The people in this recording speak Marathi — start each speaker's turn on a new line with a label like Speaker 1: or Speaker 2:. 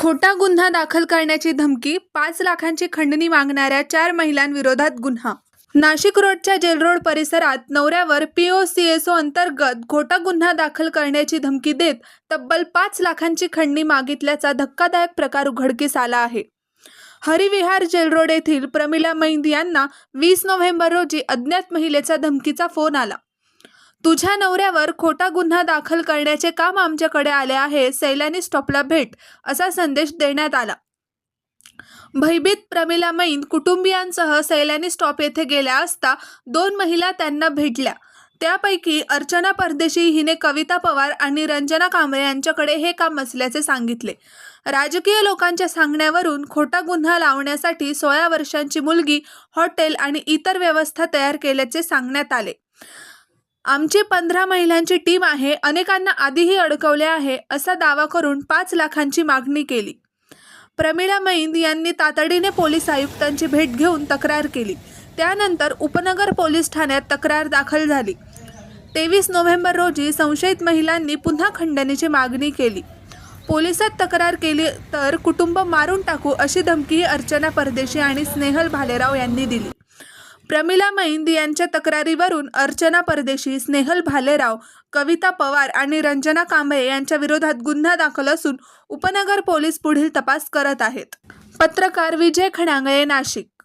Speaker 1: खोटा गुन्हा दाखल करण्याची धमकी, 5 लाखांची खंडणी मागणाऱ्या 4 महिलांविरोधात गुन्हा. नाशिक रोडच्या जेलरोड परिसरात नवऱ्यावर POCSO अंतर्गत खोटा गुन्हा दाखल करण्याची धमकी देत तब्बल 5 लाखांची खंडणी मागितल्याचा धक्कादायक प्रकार उघडकीस आला आहे. हरिविहार जेलरोड येथील प्रमिला मैंद यांना 20 नोव्हेंबर रोजी अज्ञात महिलेचा धमकीचा फोन आला. तुझ्या नवऱ्यावर खोटा गुन्हा दाखल करण्याचे काम आमच्याकडे आले आहे, सैलानी स्टॉपला भेट, असा संदेश देण्यात आला. भयभीत प्रमिला मैंद कुटुंबियांसह सैलानी स्टॉप येथे गेल्या असता 2 महिला त्यांना भेटल्या. त्यापैकी अर्चना परदेशी हिने कविता पवार आणि रंजना कांबळे यांच्याकडे हे काम असल्याचे सांगितले. राजकीय लोकांच्या सांगण्यावरून खोटा गुन्हा लावण्यासाठी 16 वर्षांची मुलगी, हॉटेल आणि इतर व्यवस्था तयार केल्याचे सांगण्यात आले. आमची 15 महिलांची टीम आहे, अनेकांना आधीही अडकवले आहे, असा दावा करून 5 लाखांची मागणी केली. प्रमिला मैंद यांनी तातडीने पोलीस आयुक्तांची भेट घेऊन तक्रार केली. त्यानंतर उपनगर पोलीस ठाण्यात तक्रार दाखल झाली. 23 नोव्हेंबर रोजी संशयित महिलांनी पुन्हा खंडणीची मागणी केली. पोलिसात तक्रार केली तर कुटुंब मारून टाकू अशी धमकी अर्चना परदेशी आणि स्नेहल भालेराव यांनी दिली. प्रमिला मैंद यांच्या तक्रारीवरून अर्चना परदेशी, स्नेहल भालेराव, कविता पवार आणि रंजना कांबळे यांच्या विरोधात गुन्हा दाखल असून उपनगर पोलीस पुढील तपास करत आहेत. पत्रकार विजय खणांगळे, नाशिक.